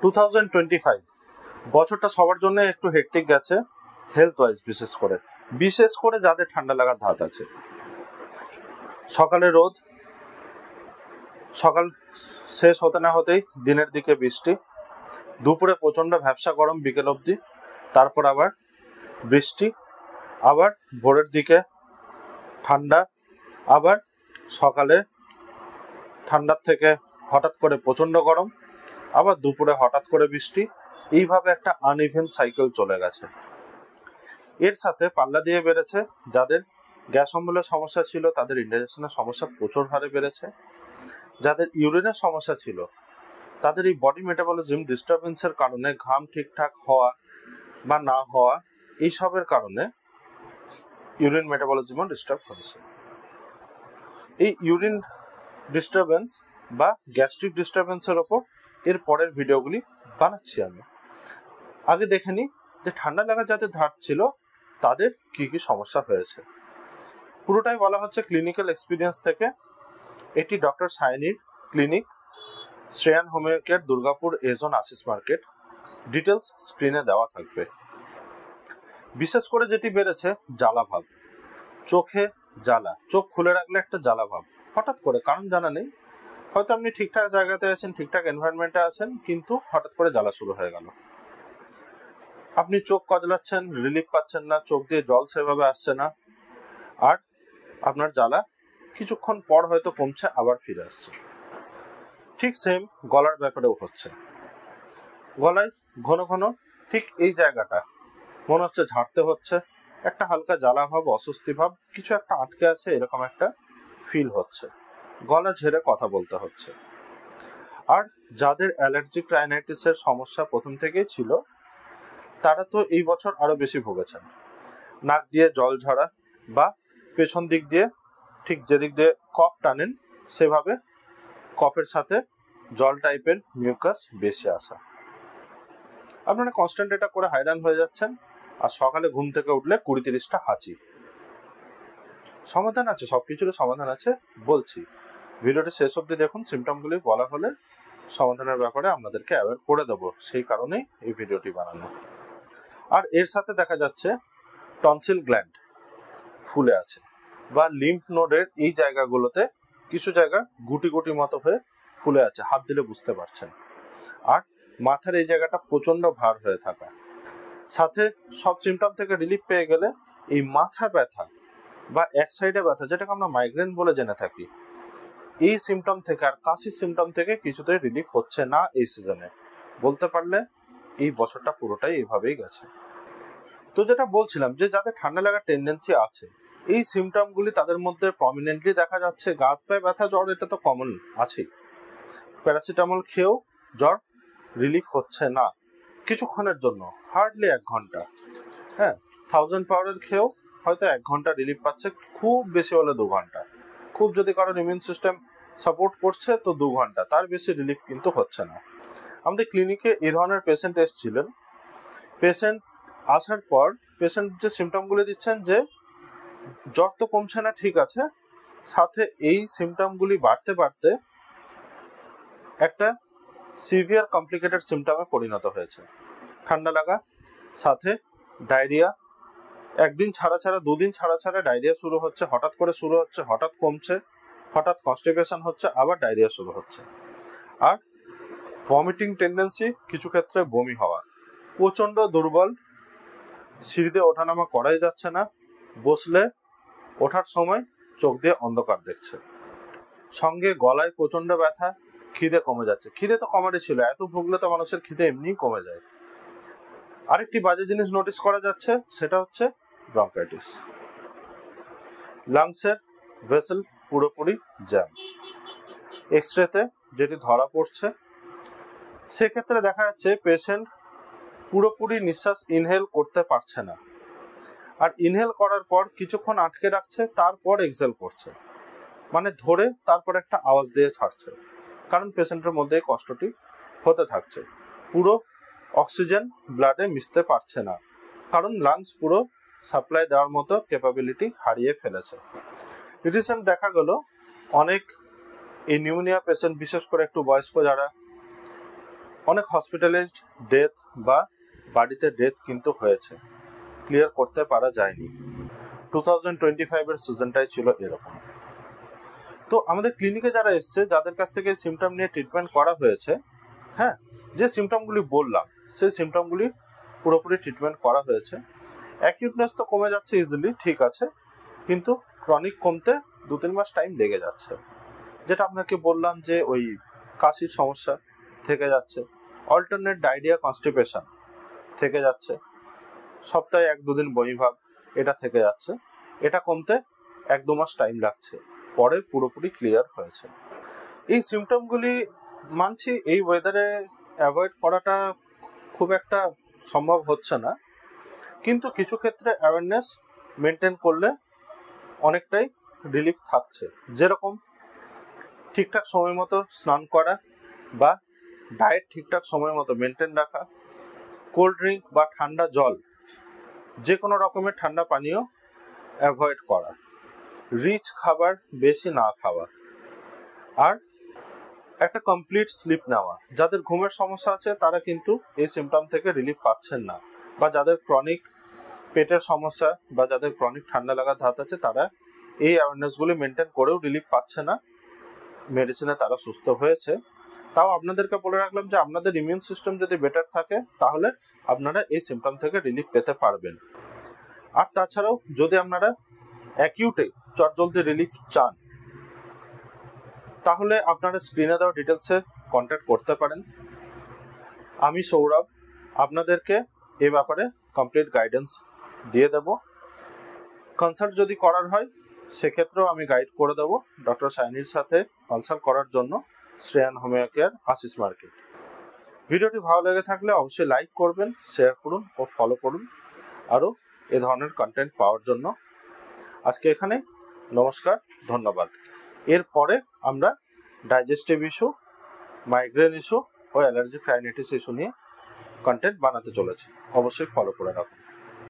2025 বছরটা সবার জন্য একটু হেক্টিক গেছে, হেলথ ওয়াইজ বিশেষ করে যাদের ঠান্ডা লাগার ধাত আছে। সকালে রোদ, সকাল শেষ হতে না হতেই দিনের দিকে বৃষ্টি, দুপুরে প্রচণ্ড ভ্যাপসা গরম বিকেল অবধি, তারপর আবার বৃষ্টি, আবার ভোরের দিকে ঠান্ডা, আবার সকালে ঠান্ডার থেকে হঠাৎ করে প্রচণ্ড গরম, আবার দুপুরে হঠাৎ করে বৃষ্টি। এইভাবে একটা আনইভেন সাইকেল চলে গেছে। এর সাথে পাল্লা দিয়ে বেড়েছে যাদের গ্যাস অম্বলের সমস্যা ছিল, তাদের ইন্ডাইজেশনের সমস্যা প্রচুর হারে বেড়েছে। যাদের ইউরিনের সমস্যা ছিল, তাদের এই বডি মেটাবলিজম ডিস্টারবেন্সের কারণে ঘাম ঠিকঠাক হওয়া বা না হওয়া, এইসবের কারণে ইউরিন মেটাবলিজমও ডিস্টার্ব হয়েছে। এই ইউরিন ডিস্টারবেন্স বা গ্যাস্ট্রিক ডিস্টারবেন্সের ওপর এর পরের ভিডিওগুলি বানাচ্ছি আমি। আগে দেখে নিই যে ঠান্ডা লাগা যাদের ধাত ছিল তাদের কি কি সমস্যা হয়েছে। পুরোটাই বলা হচ্ছে ক্লিনিক্যাল এক্সপিরিয়েন্স থেকে। এটি ডক্টর সায়নীর ক্লিনিক, শ্রেয়ান হোমিও কেয়ার, দুর্গাপুর এজন আশিস মার্কেট। ডিটেলস স্ক্রিনে দেওয়া থাকবে। বিশেষ করে যেটি বেড়েছে জ্বালা ভাব, চোখে জ্বালা, চোখ খুলে রাখলে একটা জ্বালা ভাব হঠাৎ করে, কারণ জানা নেই, হয়তো আপনি ঠিকঠাক জায়গাতে আছেন, ঠিকঠাক এনভায়রনমেন্টে আছেন, কিন্তু হঠাৎ করে জ্বালা শুরু হয়ে গেল। আপনি চোখ কজলাচ্ছেন, রিলিফ পাচ্ছেন না, চোখ দিয়ে জল সেভাবে আসছে না, আর আপনার জ্বালা কিছুক্ষণ পর হয়তো কমছে, আবার ফিরে আসছে। ঠিক সেম গলার ব্যাপারেও হচ্ছে। গলায় ঘন ঘন ঠিক এই জায়গাটা মনে হচ্ছে ঝাড়তে হচ্ছে, একটা হালকা জ্বালা ভাব, অস্বস্তি ভাব, কিছু একটা আটকে আছে, এরকম একটা ফিল হচ্ছে, গলা ঝেড়ে কথা বলতে হচ্ছে। আর যাদের অ্যালার্জিক রাইনাইটিসের সমস্যা প্রথম থেকেই ছিল, তারা তো এই বছর আরো বেশি ভুগেছেন। নাক দিয়ে জল ঝরা বা পেছন দিক দিয়ে ঠিক যেদিক দিয়ে কফ টানেন সেভাবে কফের সাথে জল টাইপের মিউকাস বেশি আসা। আপনারা কনস্ট্যান্ট এটা করে হয়রান হয়ে যাচ্ছেন, আর সকালে ঘুম থেকে উঠলে 20-30টা হাঁচি। সমাধান আছে, সবকিছুর সমাধান আছে, বলছি ভিডিওটি শেষ অবধি দেখুন। সিমটমগুলি বলা হলে সমাধানের ব্যাপারে আপনাদেরকে অ্যাওয়্যার করে দেবো, সেই কারণেই এই ভিডিওটি বানানো। আর এর সাথে দেখা যাচ্ছে টনসিল গ্ল্যান্ড ফুলে আছে, বা লিম্ফ নোডের এই জায়গাগুলোতে কিছু জায়গা গুটি গুটি মতো হয়ে ফুলে আছে, হাত দিলে বুঝতে পারছেন। আর মাথার এই জায়গাটা প্রচন্ড ভার হয়ে থাকা, সাথে সব সিমটম থেকে রিলিফ পেয়ে গেলে এই মাথা ব্যথা বা এক সাইডে ব্যথা, যেটাকে আমরা মাইগ্রেন বলে জেনে থাকি, এই সিমটম থেকে আর কাশির সিমটম থেকে কিছুতেই রিলিফ হচ্ছে না এই সিজনে। বলতে পারলে এই বছরটা পুরোটাই এইভাবেই গেছে। তো যেটা বলছিলাম, যে যাদের ঠান্ডা লাগার টেন্ডেন্সি আছে, এই সিমটমগুলি তাদের মধ্যে প্রমিনেন্টলি দেখা যাচ্ছে। গা পায়ে ব্যথা, জ্বর, এটা তো কমন আছেই। প্যারাসিটামল খেয়েও জ্বর রিলিফ হচ্ছে না কিছুক্ষণের জন্য, হার্ডলি 1 ঘন্টা। হ্যাঁ, 1000 পাউডার খেয়েও হয়তো 1 ঘন্টা রিলিফ পাচ্ছে, খুব বেশি হলে 2 ঘন্টা। খুব যদি কারোর ইমিউন সিস্টেম সাপোর্ট করছে তো 2 ঘন্টা, তার বেশি রিলিফ কিন্তু হচ্ছে না। আমাদের ক্লিনিকে এই ধরনের পেশেন্ট এসেছিলেন। পেশেন্ট আসার পর পেশেন্ট যে সিমটমগুলো দিচ্ছেন, যে জ্বর তো কমছে না, ঠিক আছে, সাথে এই সিমটমগুলি বাড়তে বাড়তে একটা সিভিয়ার কমপ্লিকেটেড সিমটমে পরিণত হয়েছে। ঠান্ডা লাগা, সাথে ডায়রিয়া, একদিন ছাড়া ছাড়া, 2 দিন ছাড়া ছাড়া ডায়রিয়া শুরু হচ্ছে, হঠাৎ করে শুরু হচ্ছে, হঠাৎ কমছে, হঠাৎ কনস্টিপেশন হচ্ছে, আবার ডায়রিয়া শুরু হচ্ছে। আর ভমিটিং টেন্ডেন্সি, কিছু ক্ষেত্রে বমি হওয়া, প্রচন্ড দুর্বল, সিঁড়িতে ওঠানামা করাই যাচ্ছে না, বসলে ওঠার সময় চোখ দিয়ে অন্ধকার দেখছে, সঙ্গে গলায় প্রচন্ড ব্যথা, খিদে কমে যাচ্ছে। খিদে তো কমারই ছিল, এত ভুগলে তো মানুষের খিদে এমনিই কমে যায়। আরেকটি বাজে জিনিস নোটিস করা যাচ্ছে, সেটা হচ্ছে ব্রঙ্কাইটিস। লাংসের ভেসেল পুরোপুরি জ্যাম। এক্সরেতে যেটি ধরা পড়ছে, সেক্ষেত্রে দেখা যাচ্ছে পেশেন্ট পুরোপুরি নিঃশ্বাস ইনহেল করতে পারছে না, আর ইনহেল করার পর কিছুক্ষণ আটকে রাখছে, তারপর এক্সহেল করছে, মানে ধরে তারপর একটা আওয়াজ দিয়ে ছাড়ছে, কারণ পেশেন্টের মধ্যে এই কষ্টটি হতে থাকছে। পুরো অক্সিজেন ব্লাডে মিশতে পারছে না, কারণ লাংস পুরো সাপ্লাই দেওয়ার মতো ক্যাপাবিলিটি হারিয়ে ফেলেছে। রিসেন্ট দেখা গেল অনেক এই নিউমোনিয়া পেশেন্ট, বিশেষ করে একটু বয়স্ক যারা, অনেক হসপিটালাইজড ডেথ বা বাড়িতে ডেথ কিন্তু হয়েছে, ক্লিয়ার করতে পারা যায়নি। 2025-এর সিজনটাই ছিল এরকম। তো আমাদের ক্লিনিকে যারা এসছে, যাদের কাছ থেকে সিমটম নিয়ে ট্রিটমেন্ট করা হয়েছে, হ্যাঁ, যে সিমটমগুলি বললাম সেই সিমটমগুলি পুরোপুরি ট্রিটমেন্ট করা হয়েছে। অ্যাকিউটনেস তো কমে যাচ্ছে ইজিলি, ঠিক আছে, কিন্তু ক্রনিক কমতে 2-3 মাস টাইম লেগে যাচ্ছে। যেটা আপনাকে বললাম যে ওই কাশির সমস্যা থেকে যাচ্ছে, অল্টারনেট ডায়রিয়া কনস্টিপেশন থেকে যাচ্ছে, সপ্তাহে 1-2 দিন বমিভাব এটা থেকে যাচ্ছে, এটা কমতে 1-2 মাস টাইম লাগছে, পরে পুরোপুরি ক্লিয়ার হয়েছে। এই সিমটমগুলি মানছি এই ওয়েদারে অ্যাভয়েড করাটা খুব একটা সম্ভব হচ্ছে না, কিন্তু কিছু ক্ষেত্রে অ্যাওয়ারনেস মেনটেন করলে অনেকটাই রিলিফ থাকছে। যেরকম ঠিকঠাক সময় মতো স্নান করা বা ডায়েট ঠিকঠাক সময় মতো মেনটেন রাখা, কোল্ড ড্রিঙ্ক বা ঠান্ডা জল, যে কোনো রকমের ঠান্ডা পানীয় অ্যাভয়েড করা, রিচ খাবার বেশি না খাওয়া, আর একটা কমপ্লিট স্লিপ নেওয়া। যাদের ঘুমের সমস্যা আছে তারা কিন্তু এই সিমটম থেকে রিলিফ পাচ্ছেন না, বা যাদের ক্রনিক পেটের সমস্যা বা যাদের ক্রনিক ঠান্ডা লাগার ধাত আছে তারা এই অ্যাওয়ারনেসগুলি মেনটেন করেও রিলিফ পাচ্ছে না, মেডিসিনে তারা সুস্থ হয়েছে। তাও আপনাদেরকে বলে রাখলাম যে আপনাদের ইমিউন সিস্টেম যদি বেটার থাকে তাহলে আপনারা এই সিমটম থেকে রিলিফ পেতে পারবেন। আর তাছাড়াও যদি আপনারা অ্যাকিউটে চটজলদি রিলিফ চান তাহলে আপনারা স্ক্রিনে দেওয়া ডিটেলসে কন্ট্যাক্ট করতে পারেন। আমি সৌরভ আপনাদেরকে এ ব্যাপারে কমপ্লিট গাইডেন্স দিয়ে দেব। কনসাল্ট যদি করার হয় সেক্ষেত্রেও আমি গাইড করে দেবো ডক্টর সাইনির সাথে কনসাল্ট করার জন্য Shreyan homeo care, Ashish market. ভিডিওটি ভালো লেগে থাকলে অবশ্যই লাইক করবেন, শেয়ার করুন ও ফলো করুন আরও এ ধরনের কন্টেন্ট পাওয়ার জন্য। আজকে এখানে নমস্কার, ধন্যবাদ। এরপরে আমরা ডাইজেস্টিভ ইস্যু, মাইগ্রেন ইস্যু ও অ্যালার্জিক রাইনাইটিস ইস্যু নিয়ে কন্টেন্ট বানাতে চলেছি, অবশ্যই ফলো করে রাখুন।